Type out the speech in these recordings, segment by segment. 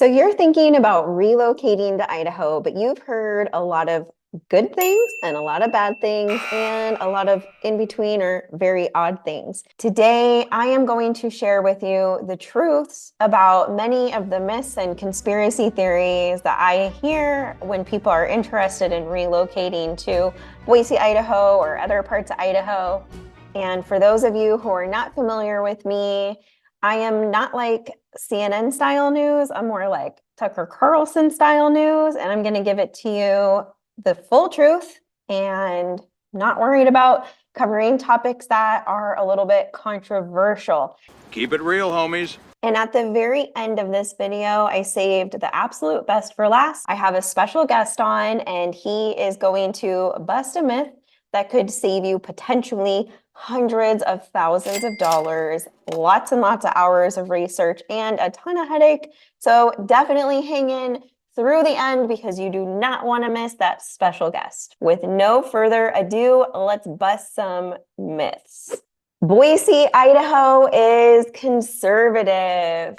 So you're thinking about relocating to Idaho, but you've heard a lot of good things and a lot of bad things and a lot of in between or very odd things. Today, I am going to share with you the truths about many of the myths and conspiracy theories that I hear when people are interested in relocating to Boise, Idaho, or other parts of Idaho. And for those of you who are not familiar with me, I am not like CNN style news. I'm more like Tucker Carlson style news, and I'm going to give it to you the full truth and not worried about covering topics that are a little bit controversial. Keep it real, homies. And at the very end of this video, I saved the absolute best for last. I have a special guest on, and he is going to bust a myth that could save you potentially hundreds of thousands of dollars, lots and lots of hours of research, and a ton of headache. So definitely hang in through the end because you do not want to miss that special guest. With no further ado, let's bust some myths. Boise, Idaho is conservative.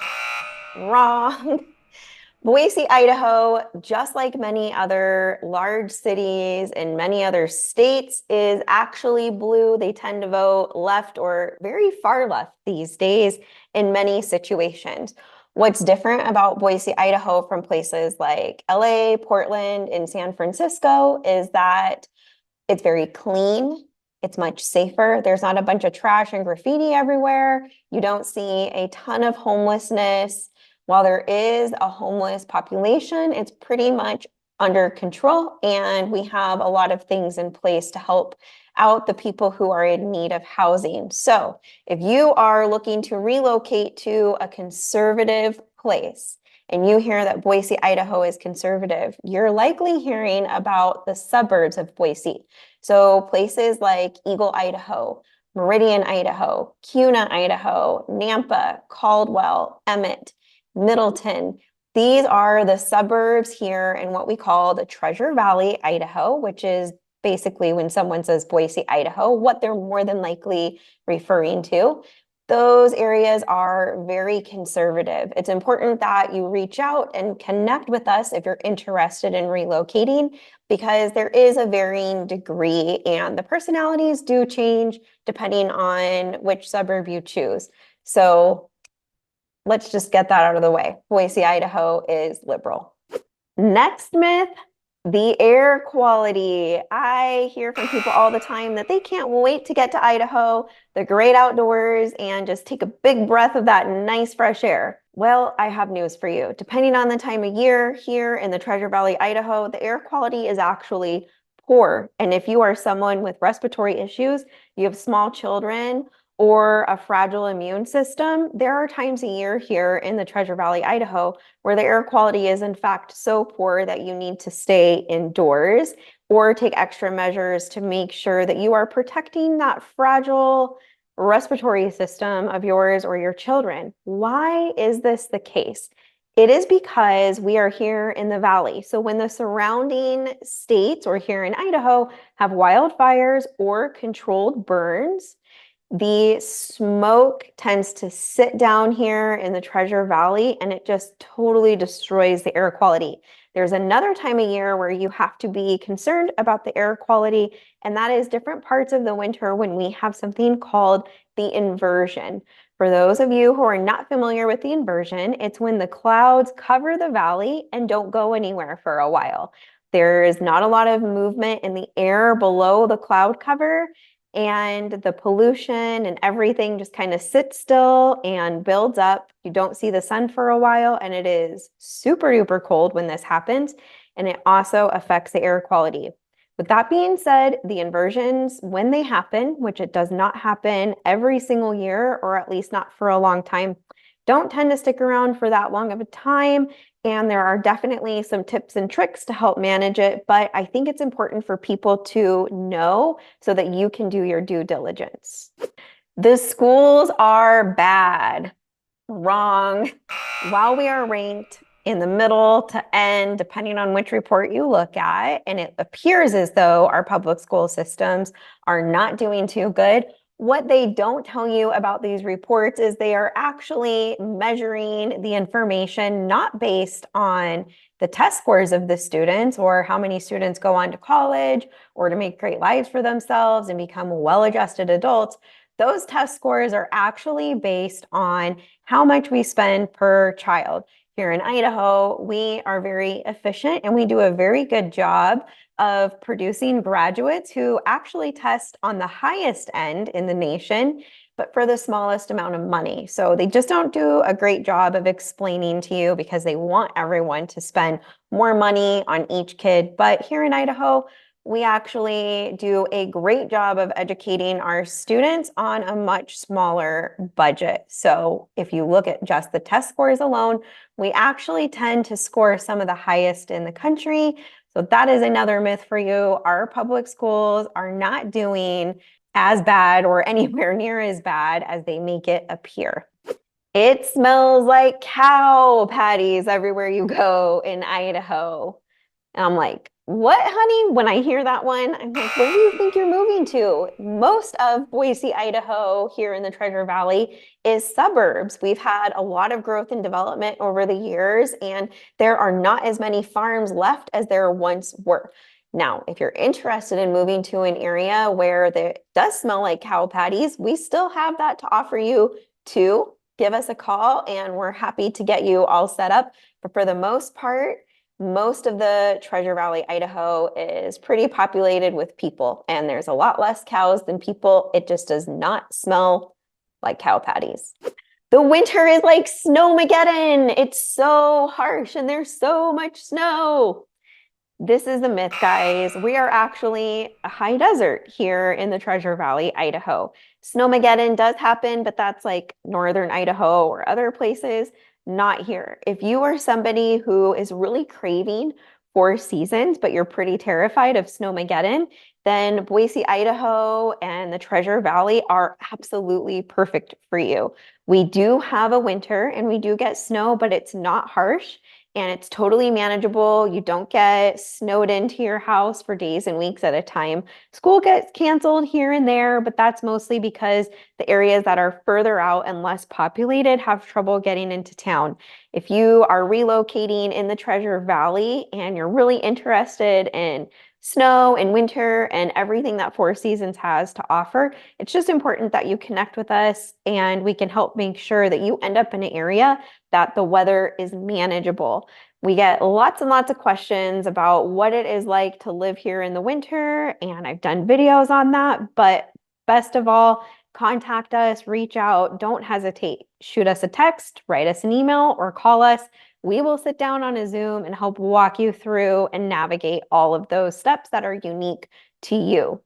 Wrong. Boise, Idaho, just like many other large cities in many other states, is actually blue. They tend to vote left or very far left these days in many situations. What's different about Boise, Idaho from places like LA, Portland, and San Francisco is that it's very clean. It's much safer. There's not a bunch of trash and graffiti everywhere. You don't see a ton of homelessness. While there is a homeless population, it's pretty much under control, and we have a lot of things in place to help out the people who are in need of housing. So if you are looking to relocate to a conservative place, and you hear that Boise, Idaho is conservative, you're likely hearing about the suburbs of Boise. So places like Eagle, Idaho, Meridian, Idaho, Kuna, Idaho, Nampa, Caldwell, Emmett, Middleton. These are the suburbs here in what we call the Treasure Valley, Idaho, which is basically when someone says Boise, Idaho, what they're more than likely referring to. Those areas are very conservative. It's important that you reach out and connect with us if you're interested in relocating, because there is a varying degree and the personalities do change depending on which suburb you choose. So let's just get that out of the way. Boise, Idaho is liberal. Next myth, the air quality. I hear from people all the time that they can't wait to get to Idaho, the great outdoors, and just take a big breath of that nice fresh air. Well, I have news for you. Depending on the time of year here in the Treasure Valley, Idaho, the air quality is actually poor. And if you are someone with respiratory issues, you have small children, or a fragile immune system, there are times a year here in the Treasure Valley, Idaho, where the air quality is in fact so poor that you need to stay indoors or take extra measures to make sure that you are protecting that fragile respiratory system of yours or your children. Why is this the case? It is because we are here in the valley. So when the surrounding states or here in Idaho have wildfires or controlled burns, the smoke tends to sit down here in the Treasure Valley and it just totally destroys the air quality. There's another time of year where you have to be concerned about the air quality, and that is different parts of the winter when we have something called the inversion. For those of you who are not familiar with the inversion, it's when the clouds cover the valley and don't go anywhere for a while. There is not a lot of movement in the air below the cloud cover, and the pollution and everything just kind of sits still and builds up. You don't see the sun for a while, and it is super duper cold when this happens, and it also affects the air quality. With that being said, the inversions, when they happen, which it does not happen every single year, or at least not for a long time, don't tend to stick around for that long of a time. And there are definitely some tips and tricks to help manage it, but I think it's important for people to know so that you can do your due diligence. The schools are bad. Wrong. While we are ranked in the middle to end, depending on which report you look at, and it appears as though our public school systems are not doing too good, What they don't tell you about these reports is they are actually measuring the information not based on the test scores of the students or how many students go on to college or to make great lives for themselves and become well-adjusted adults. Those test scores are actually based on how much we spend per child. Here in Idaho, we are very efficient and we do a very good job of producing graduates who actually test on the highest end in the nation, but for the smallest amount of money. So they just don't do a great job of explaining to you because they want everyone to spend more money on each kid. But here in Idaho, we actually do a great job of educating our students on a much smaller budget. So if you look at just the test scores alone, we actually tend to score some of the highest in the country. So that is another myth for you. Our public schools are not doing as bad or anywhere near as bad as they make it appear. It smells like cow patties everywhere you go in Idaho. And I'm like, what, honey? When I hear that one, I'm like, where do you think you're moving to? Most of Boise, Idaho, here in the Treasure Valley, is suburbs. We've had a lot of growth and development over the years, and there are not as many farms left as there once were. Now, if you're interested in moving to an area where it does smell like cow patties, we still have that to offer you too. Give us a call and we're happy to get you all set up. But for the most part, most of the Treasure Valley, Idaho is pretty populated with people, and there's a lot less cows than people. It just does not smell like cow patties. The winter is like Snowmageddon. It's so harsh and there's so much snow. This is the myth, guys. We are actually a high desert here in the Treasure Valley, Idaho. Snowmageddon does happen, but that's like northern Idaho or other places, not here. If you are somebody who is really craving 4 seasons, but you're pretty terrified of Snowmageddon, then Boise, Idaho and the Treasure Valley are absolutely perfect for you. We do have a winter and we do get snow, but it's not harsh and it's totally manageable. You don't get snowed into your house for days and weeks at a time. School gets canceled here and there, but that's mostly because the areas that are further out and less populated have trouble getting into town. If you are relocating in the Treasure Valley and you're really interested in snow and winter and everything that 4 Seasons has to offer, it's just important that you connect with us and we can help make sure that you end up in an area that the weather is manageable. We get lots and lots of questions about what it is like to live here in the winter, and I've done videos on that, but best of all, contact us, reach out, don't hesitate. Shoot us a text, write us an email, or call us. We will sit down on a Zoom and help walk you through and navigate all of those steps that are unique to you.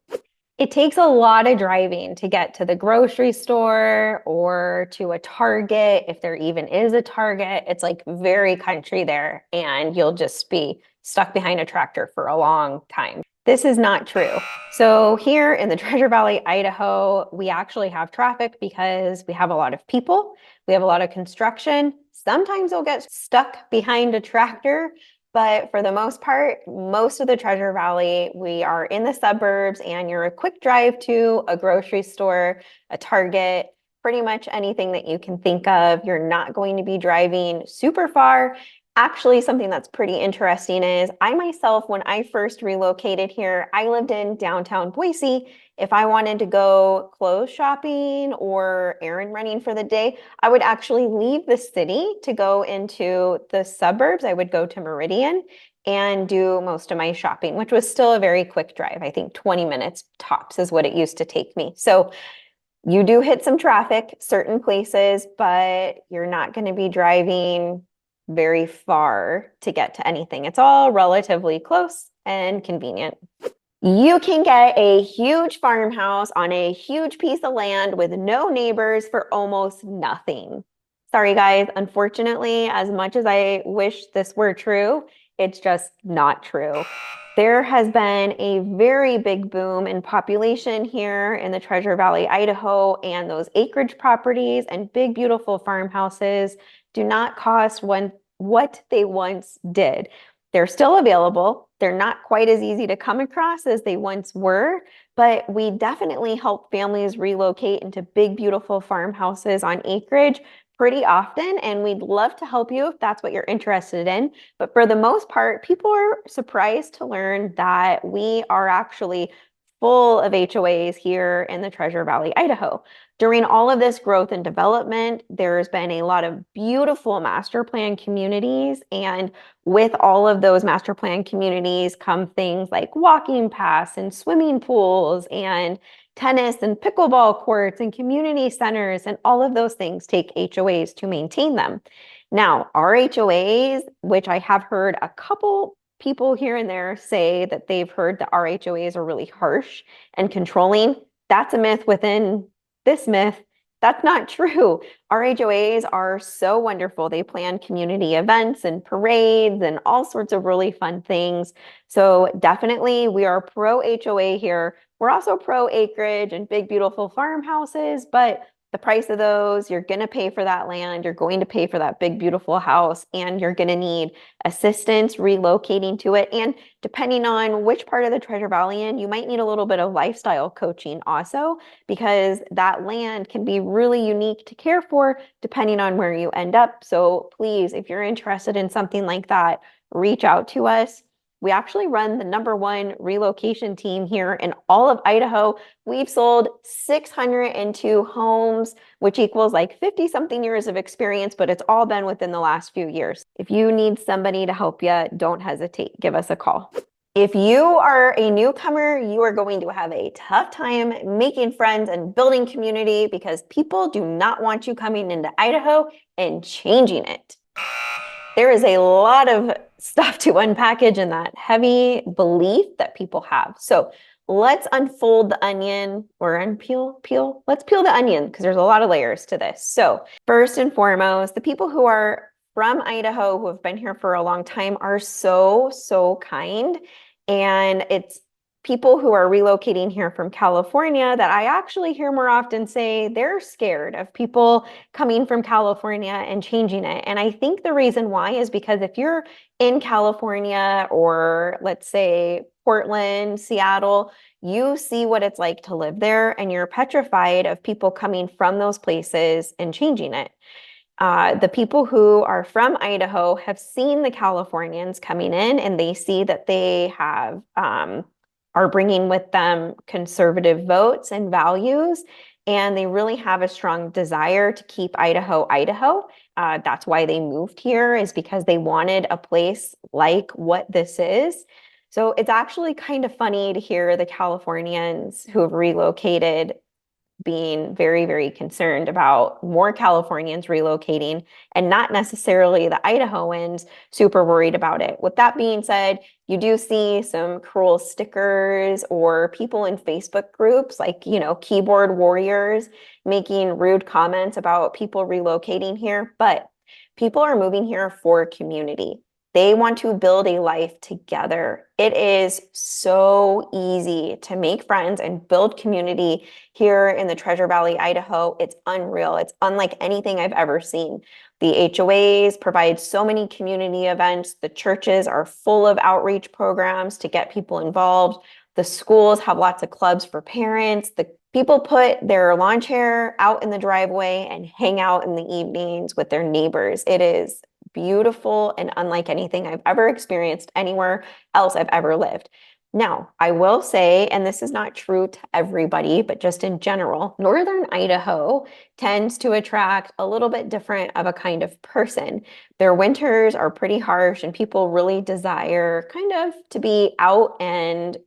It takes a lot of driving to get to the grocery store or to a Target. If there even is a Target, it's like very country there and you'll just be stuck behind a tractor for a long time. This is not true. So here in the Treasure Valley, Idaho, we actually have traffic because we have a lot of people. We have a lot of construction. Sometimes you'll get stuck behind a tractor, but for the most part, most of the Treasure Valley, we are in the suburbs and you're a quick drive to a grocery store, a Target, pretty much anything that you can think of. You're not going to be driving super far. Actually, something that's pretty interesting is I myself, when I first relocated here, I lived in downtown Boise. If I wanted to go clothes shopping or errand running for the day, I would actually leave the city to go into the suburbs. I would go to Meridian and do most of my shopping, which was still a very quick drive. I think 20 minutes tops is what it used to take me. So you do hit some traffic certain places, but you're not going to be driving very far to get to anything. It's all relatively close and convenient. You can get a huge farmhouse on a huge piece of land with no neighbors for almost nothing. Sorry, guys. Unfortunately, as much as I wish this were true, it's just not true. There has been a very big boom in population here in the Treasure Valley, Idaho, and those acreage properties and big, beautiful farmhouses do not cost what they once did. They're still available. They're not quite as easy to come across as they once were, but we definitely help families relocate into big, beautiful farmhouses on acreage pretty often, and we'd love to help you if that's what you're interested in. But for the most part, people are surprised to learn that we are actually full of HOAs here in the Treasure Valley, Idaho. During all of this growth and development, there's been a lot of beautiful master plan communities, and with all of those master plan communities come things like walking paths and swimming pools and tennis and pickleball courts and community centers, and all of those things take HOAs to maintain them. Now, our HOAs, which I have heard a couple people here and there say that they've heard that our HOAs are really harsh and controlling, that's a myth within this myth. That's not true. Our HOAs are so wonderful. They plan community events and parades and all sorts of really fun things. So definitely we are pro HOA here. We're also pro acreage and big, beautiful farmhouses, but the price of those, you're going to pay for that land, you're going to pay for that big, beautiful house, and you're going to need assistance relocating to it. And depending on which part of the Treasure Valley you might need a little bit of lifestyle coaching also, because that land can be really unique to care for depending on where you end up. So please, if you're interested in something like that, reach out to us. We actually run the #1 relocation team here in all of Idaho. We've sold 602 homes, which equals like 50 something years of experience, but it's all been within the last few years. If you need somebody to help you, don't hesitate. Give us a call. If you are a newcomer, you are going to have a tough time making friends and building community because people do not want you coming into Idaho and changing it. There is a lot of stuff to unpackage in that heavy belief that people have. So let's unfold the onion or peel. Let's peel the onion because there's a lot of layers to this. So first and foremost, the people who are from Idaho who have been here for a long time are so, so kind. And it's people who are relocating here from California that I actually hear more often say they're scared of people coming from California and changing it. And I think the reason why is because if you're in California or let's say Portland, Seattle, you see what it's like to live there and you're petrified of people coming from those places and changing it. The people who are from Idaho have seen the Californians coming in and they see that they have are bringing with them conservative votes and values, and they really have a strong desire to keep Idaho, Idaho. That's why they moved here, is because they wanted a place like what this is. So it's actually kind of funny to hear the Californians who have relocated being very, very concerned about more Californians relocating and not necessarily the Idahoans super worried about it. With that being said, you do see some cruel stickers or people in Facebook groups like, keyboard warriors making rude comments about people relocating here, but people are moving here for community. They want to build a life together. It is so easy to make friends and build community here in the Treasure Valley, Idaho. It's unreal. It's unlike anything I've ever seen. The HOAs provide so many community events. The churches are full of outreach programs to get people involved. The schools have lots of clubs for parents. The people put their lawn chair out in the driveway and hang out in the evenings with their neighbors. It is beautiful and unlike anything I've ever experienced anywhere else I've ever lived. Now, I will say, and this is not true to everybody, but just in general, Northern Idaho tends to attract a little bit different of a kind of person. Their winters are pretty harsh and people really desire kind of to be out and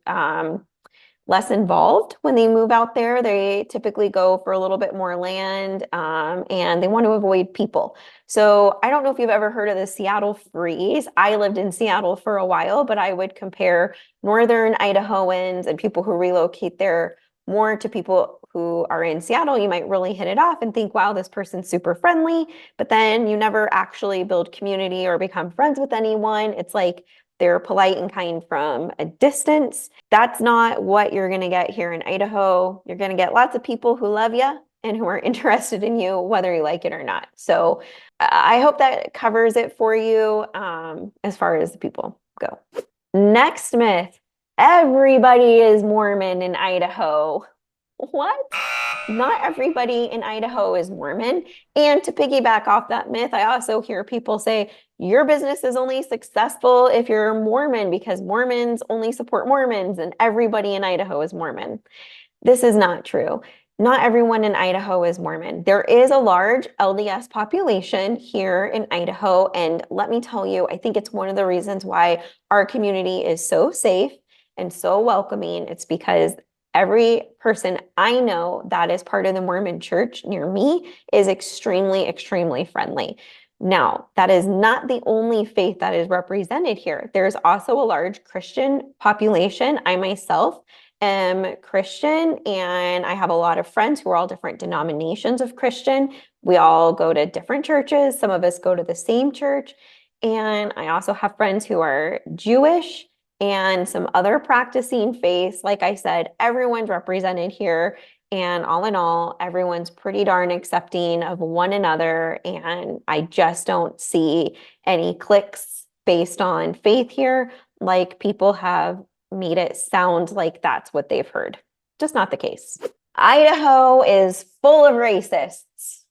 less involved when they move out there. They typically go for a little bit more land and they want to avoid people. So I don't know if you've ever heard of the Seattle freeze. I lived in Seattle for a while, but I would compare Northern Idahoans and people who relocate there more to people who are in Seattle. You might really hit it off and think, wow, this person's super friendly, but then you never actually build community or become friends with anyone. It's like they're polite and kind from a distance. That's not what you're going to get here in Idaho. You're going to get lots of people who love you and who are interested in you, whether you like it or not. So I hope that covers it for you as far as the people. Go. Next myth. Everybody is Mormon in Idaho. What? Not everybody in Idaho is Mormon. And to piggyback off that myth, I also hear people say your business is only successful if you're Mormon because Mormons only support Mormons and everybody in Idaho is Mormon. This is not true. Not everyone in Idaho is Mormon. There is a large LDS population here in Idaho. And let me tell you, I think it's one of the reasons why our community is so safe and so welcoming. It's because every person I know that is part of the Mormon church near me is extremely, extremely friendly. Now, that is not the only faith that is represented here. There's also a large Christian population. I myself am Christian, and I have a lot of friends who are all different denominations of Christian. We all go to different churches. Some of us go to the same church. And I also have friends who are Jewish and some other practicing faiths. Like I said, everyone's represented here. And all in all, everyone's pretty darn accepting of one another. And I just don't see any cliques based on faith here, like people have made it sound like that's what they've heard. Just not the case. Idaho is full of racists.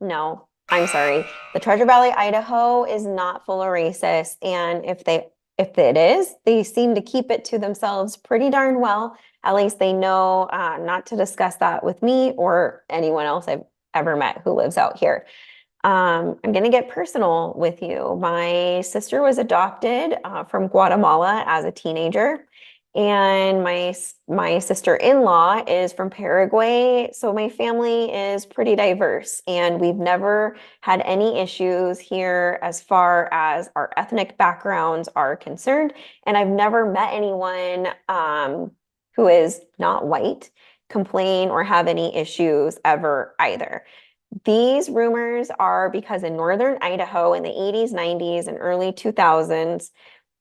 No, I'm sorry. The Treasure Valley, Idaho is not full of racists. And if it is, they seem to keep it to themselves pretty darn well. At least they know not to discuss that with me or anyone else I've ever met who lives out here. I'm going to get personal with you. My sister was adopted from Guatemala as a teenager, and my sister-in-law is from Paraguay. So my family is pretty diverse, and we've never had any issues here as far as our ethnic backgrounds are concerned. And I've never met anyone who is not white complain or have any issues ever either. These rumors are because in northern Idaho in the 80s, 90s, and early 2000s,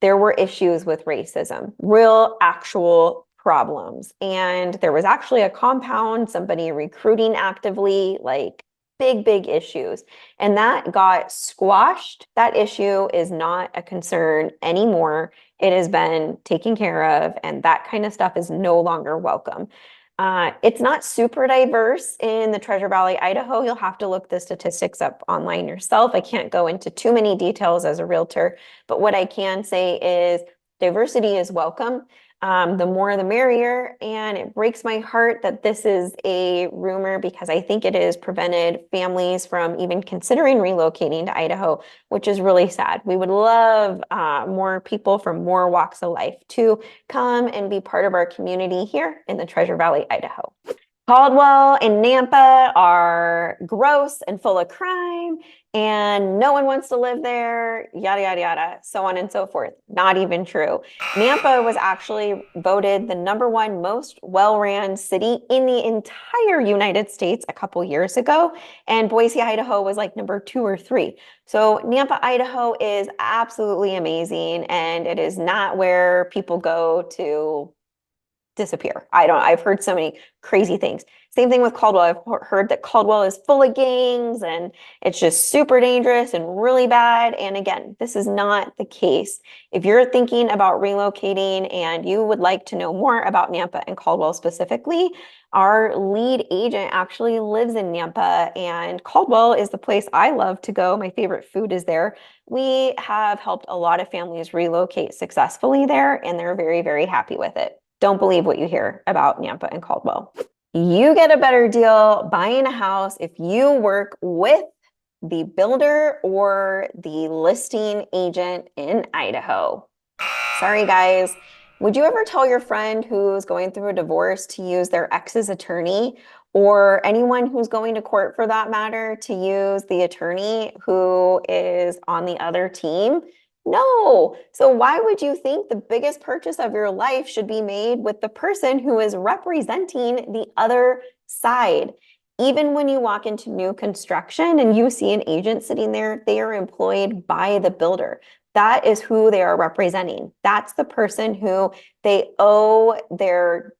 there were issues with racism, real actual problems. And there was actually a compound, somebody recruiting actively, like big, big issues. And that got squashed. That issue is not a concern anymore. It has been taken care of, and that kind of stuff is no longer welcome. It's not super diverse in the Treasure Valley, Idaho. You'll have to look the statistics up online yourself. I can't go into too many details as a realtor, but what I can say is diversity is welcome. The more the merrier, and it breaks my heart that this is a rumor because I think it has prevented families from even considering relocating to Idaho, which is really sad. We would love more people from more walks of life to come and be part of our community here in the Treasure Valley, Idaho. Caldwell and Nampa are gross and full of crime, and no one wants to live there, yada, yada, yada, so on and so forth. Not even true. Nampa was actually voted the #1 most well-ran city in the entire United States a couple years ago, and Boise, Idaho was like #2 or 3. So Nampa, Idaho is absolutely amazing, and it is not where people go to disappear. I've heard so many crazy things. Same thing with Caldwell. I've heard that Caldwell is full of gangs and it's just super dangerous and really bad. And again, this is not the case. If you're thinking about relocating and you would like to know more about Nampa and Caldwell specifically, our lead agent actually lives in Nampa, and Caldwell is the place I love to go. My favorite food is there. We have helped a lot of families relocate successfully there, and they're very, very happy with it. Don't believe what you hear about Nampa and Caldwell. You get a better deal buying a house if you work with the builder or the listing agent in Idaho. Sorry, guys. Would you ever tell your friend who's going through a divorce to use their ex's attorney, or anyone who's going to court for that matter to use the attorney who is on the other team? No. So why would you think the biggest purchase of your life should be made with the person who is representing the other side? Even when you walk into new construction and you see an agent sitting there, they are employed by the builder. That is who they are representing. That's the person who they owe their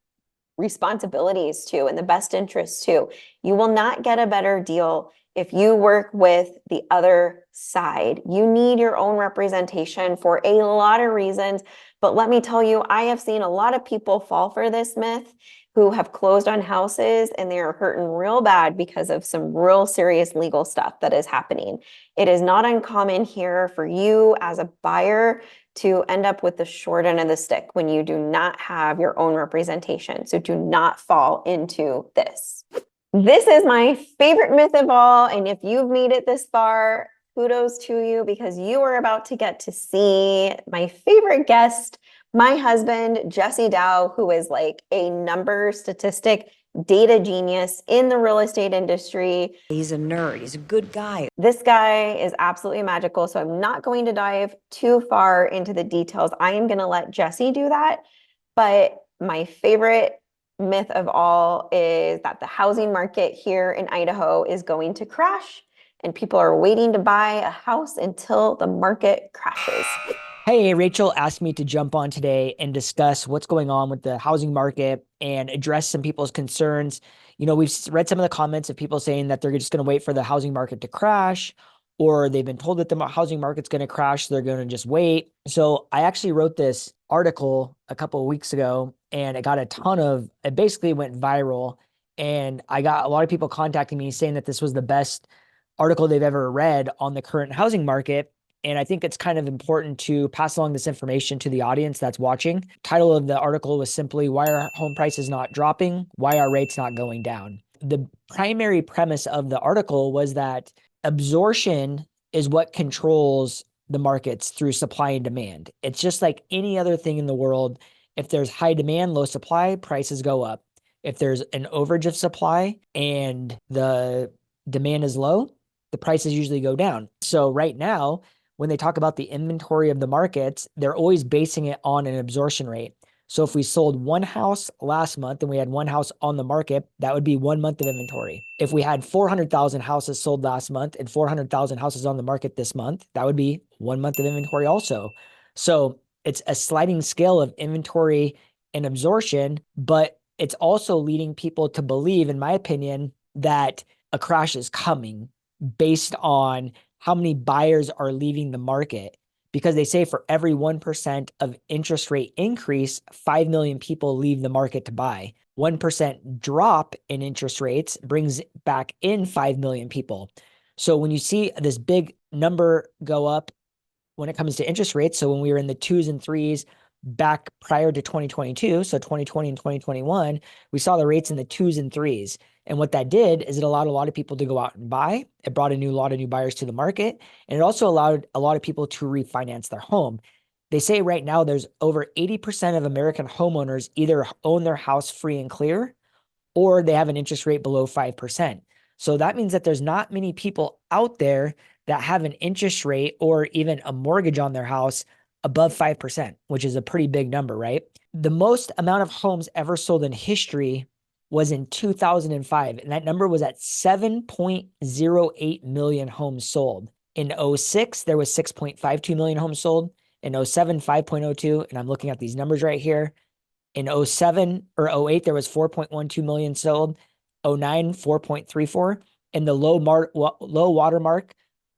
responsibilities to and the best interests to. You will not get a better deal if you work with the other side. You need your own representation for a lot of reasons. But let me tell you, I have seen a lot of people fall for this myth who have closed on houses and they are hurting real bad because of some real serious legal stuff that is happening. It is not uncommon here for you as a buyer to end up with the short end of the stick when you do not have your own representation. So do not fall into this. This is my favorite myth of all. And if you've made it this far, kudos to you because you are about to get to see my favorite guest, my husband, Jesse Dow, who is like a number statistic data genius in the real estate industry. He's a nerd. He's a good guy. This guy is absolutely magical. So I'm not going to dive too far into the details. I am going to let Jesse do that. But my favorite myth of all is that the housing market here in Idaho is going to crash and people are waiting to buy a house until the market crashes. Hey, Rachel asked me to jump on today and discuss what's going on with the housing market and address some people's concerns. You know, we've read some of the comments of people saying that they're just going to wait for the housing market to crash, or they've been told that the housing market's going to crash, so they're going to just wait. So I actually wrote this article a couple of weeks ago and it got it basically went viral. And I got a lot of people contacting me saying that this was the best article they've ever read on the current housing market. And I think it's kind of important to pass along this information to the audience that's watching. Title of the article was simply, "Why are home prices not dropping? Why are rates not going down?" The primary premise of the article was that absorption is what controls the markets through supply and demand. It's just like any other thing in the world. If there's high demand, low supply, prices go up. If there's an overage of supply and the demand is low, the prices usually go down. So right now, when they talk about the inventory of the markets, they're always basing it on an absorption rate. So if we sold one house last month and we had one house on the market, that would be 1 month of inventory. If we had 400,000 houses sold last month and 400,000 houses on the market this month, that would be 1 month of inventory also. So it's a sliding scale of inventory and absorption, but it's also leading people to believe, in my opinion, that a crash is coming based on how many buyers are leaving the market, because they say for every 1% of interest rate increase, 5 million people leave the market to buy. 1% drop in interest rates brings back in 5 million people. So when you see this big number go up when it comes to interest rates, so when we were in the 2s and 3s back prior to 2022, so 2020 and 2021, we saw the rates in the 2s and 3s. And what that did is it allowed a lot of people to go out and buy. It brought a lot of new buyers to the market. And it also allowed a lot of people to refinance their home. They say right now there's over 80% of American homeowners either own their house free and clear, or they have an interest rate below 5%. So that means that there's not many people out there that have an interest rate or even a mortgage on their house above 5%, which is a pretty big number, right? The most amount of homes ever sold in history was in 2005, and that number was at 7.08 million homes sold. In 06, there was 6.52 million homes sold. In 07, 5.02, and I'm looking at these numbers right here. In 07 or 08, there was 4.12 million sold. 09, 4.34, and the low water mark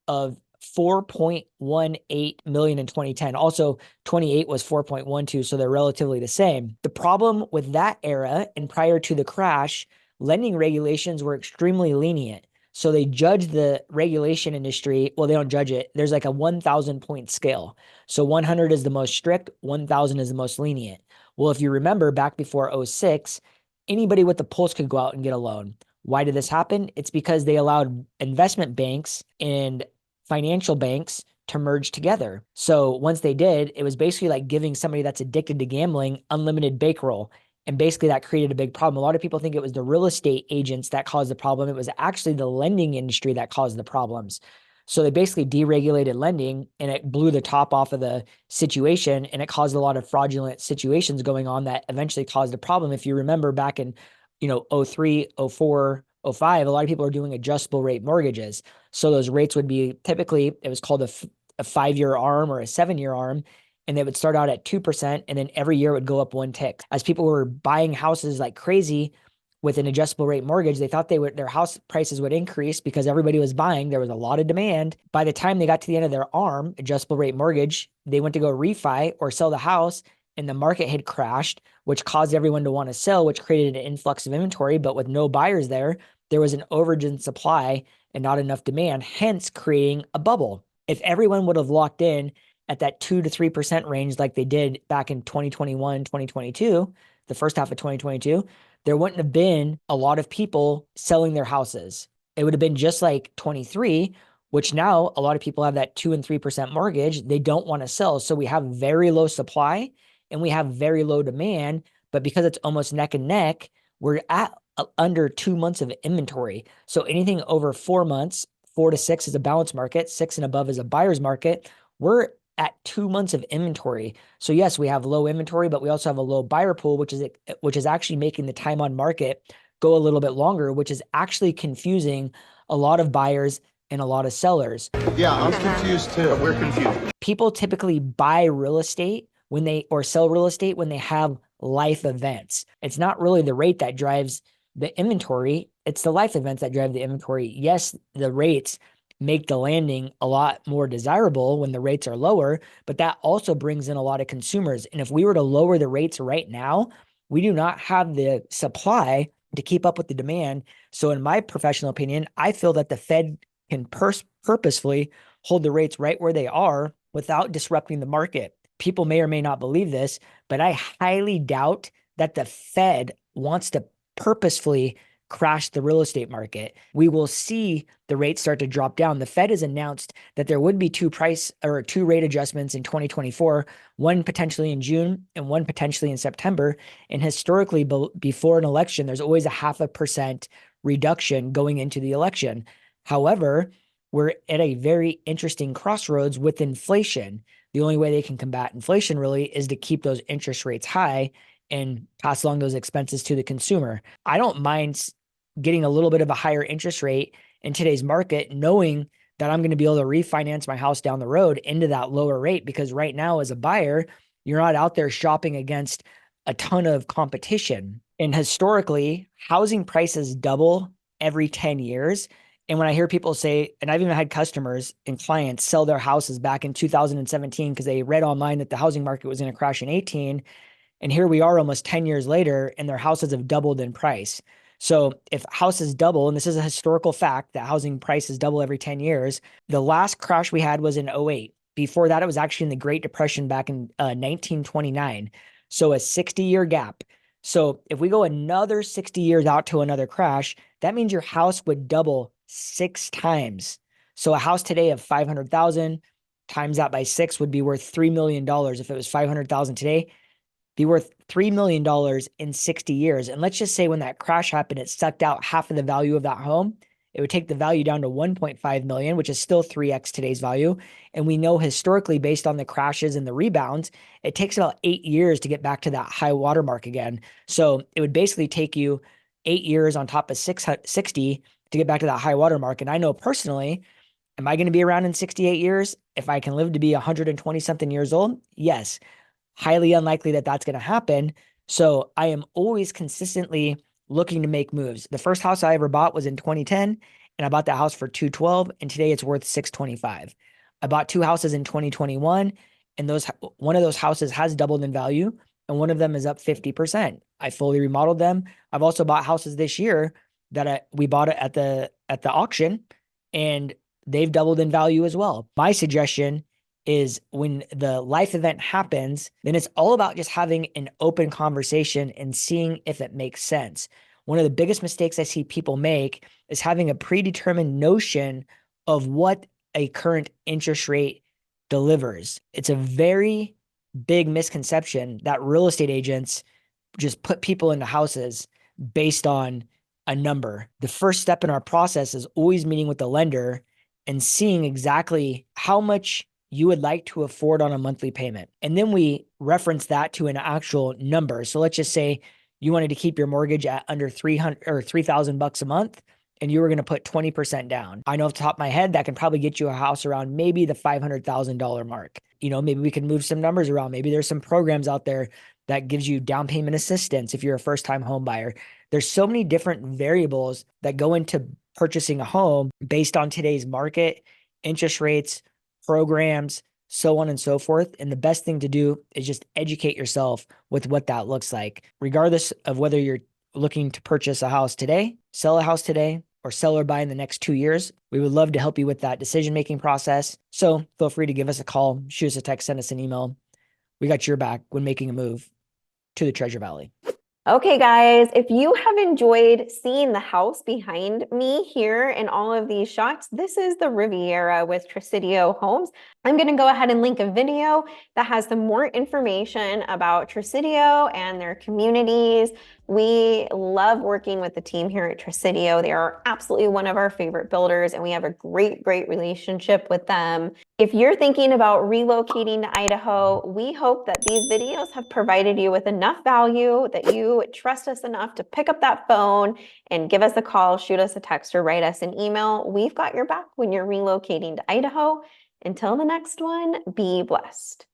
of 4.18 million in 2010. Also, 28 was 4.12, so they're relatively the same. The problem with that era and prior to the crash, lending regulations were extremely lenient. So they judge the regulation industry. Well, they don't judge it. There's like a 1,000 point scale. So 100 is the most strict, 1,000 is the most lenient. Well, if you remember back before 06, anybody with the pulse could go out and get a loan. Why did this happen? It's because they allowed investment banks and financial banks to merge together. So once they did, it was basically like giving somebody that's addicted to gambling unlimited bankroll. And basically that created a big problem. A lot of people think it was the real estate agents that caused the problem. It was actually the lending industry that caused the problems. So they basically deregulated lending and it blew the top off of the situation, and it caused a lot of fraudulent situations going on that eventually caused a problem. If you remember back in, 03, 04, 05, a lot of people are doing adjustable rate mortgages. So those rates would be typically, it was called a 5-year arm or a 7-year arm. And they would start out at 2%. And then every year it would go up one tick. As people were buying houses like crazy with an adjustable rate mortgage, they thought their house prices would increase because everybody was buying. There was a lot of demand. By the time they got to the end of their ARM, adjustable rate mortgage, they went to go refi or sell the house, and the market had crashed, which caused everyone to want to sell, which created an influx of inventory. But with no buyers there was an overage in supply and not enough demand, hence creating a bubble. If everyone would have locked in at that 2 to 3% range like they did back in 2021, 2022, the first half of 2022, there wouldn't have been a lot of people selling their houses. It would have been just like 23, which now a lot of people have that 2 and 3% mortgage. They don't want to sell. So we have very low supply and we have very low demand. But because it's almost neck and neck, we're at under 2 months of inventory. So anything over 4 months, 4 to 6 is a balanced market, 6 and above is a buyer's market. We're at 2 months of inventory. So yes, we have low inventory, but we also have a low buyer pool, which is actually making the time on market go a little bit longer, which is actually confusing a lot of buyers and a lot of sellers. Yeah, I'm confused too. We're confused. People typically buy real estate or sell real estate when they have life events. It's not really the rate that drives the inventory. It's the life events that drive the inventory. Yes, the rates make the landing a lot more desirable when the rates are lower, but that also brings in a lot of consumers. And if we were to lower the rates right now, we do not have the supply to keep up with the demand. So in my professional opinion, I feel that the Fed can purposefully hold the rates right where they are without disrupting the market. People may or may not believe this, but I highly doubt that the Fed wants to purposefully crash the real estate market. We will see the rates start to drop down. The Fed has announced that there would be two rate adjustments in 2024, one potentially in June and one potentially in September. And historically, before an election, there's always a 0.5% reduction going into the election. However, we're at a very interesting crossroads with inflation. The only way they can combat inflation really is to keep those interest rates high and pass along those expenses to the consumer. I don't mind getting a little bit of a higher interest rate in today's market, knowing that I'm going to be able to refinance my house down the road into that lower rate. Because right now, as a buyer, you're not out there shopping against a ton of competition. And historically, housing prices double every 10 years. And when I hear people say, and I've even had customers and clients sell their houses back in 2017 because they read online that the housing market was going to crash in 18. And here we are almost 10 years later, and their houses have doubled in price. So if houses double, and this is a historical fact that housing prices double every 10 years, the last crash we had was in 08. Before that, it was actually in the Great Depression back in 1929. So a 60-year gap. So if we go another 60 years out to another crash, that means your house would double 6 times. So a house today of 500,000 times that by 6 would be worth $3 million. If it was 500,000 today, be worth $3 million in 60 years. And let's just say when that crash happened, it sucked out half of the value of that home. It would take the value down to 1.5 million, which is still 3x today's value. And we know historically, based on the crashes and the rebounds, it takes about 8 years to get back to that high watermark again. So it would basically take you 8 years on top of 60 to get back to that high watermark. And I know personally, am I going to be around in 68 years? If I can live to be 120 something years old? Yes. Highly unlikely that that's going to happen. So I am always consistently looking to make moves. The first house I ever bought was in 2010, and I bought that house for $212, and today it's worth $625. I bought 2 houses in 2021, and one of those houses has doubled in value, and one of them is up 50%. I fully remodeled them. I've also bought houses this year that we bought it at the auction, and they've doubled in value as well. My suggestion is when the life event happens, then it's all about just having an open conversation and seeing if it makes sense. One of the biggest mistakes I see people make is having a predetermined notion of what a current interest rate delivers. It's a very big misconception that real estate agents just put people into houses based on a number. The first step in our process is always meeting with the lender and seeing exactly how much you would like to afford on a monthly payment. And then we reference that to an actual number. So let's just say you wanted to keep your mortgage at under 300 or $3,000 a month, and you were going to put 20% down. I know off the top of my head, that can probably get you a house around maybe the $500,000 mark. Maybe we can move some numbers around. Maybe there's some programs out there that gives you down payment assistance if you're a first-time home buyer. There's so many different variables that go into purchasing a home based on today's market, interest rates, programs, so on and so forth. And the best thing to do is just educate yourself with what that looks like, regardless of whether you're looking to purchase a house today, sell a house today, or sell or buy in the next 2 years. We would love to help you with that decision-making process. So feel free to give us a call, shoot us a text, send us an email. We got your back when making a move to the Treasure Valley. Okay, guys, if you have enjoyed seeing the house behind me here in all of these shots, this is the Riviera with TRISIDIO Homes. I'm going to go ahead and link a video that has some more information about TRISIDIO and their communities. We love working with the team here at TRISIDIO. They are absolutely one of our favorite builders, and we have a great relationship with them. If you're thinking about relocating to Idaho, we hope that these videos have provided you with enough value that you trust us enough to pick up that phone and give us a call, shoot us a text, or write us an email. We've got your back when you're relocating to Idaho. Until the next one, be blessed.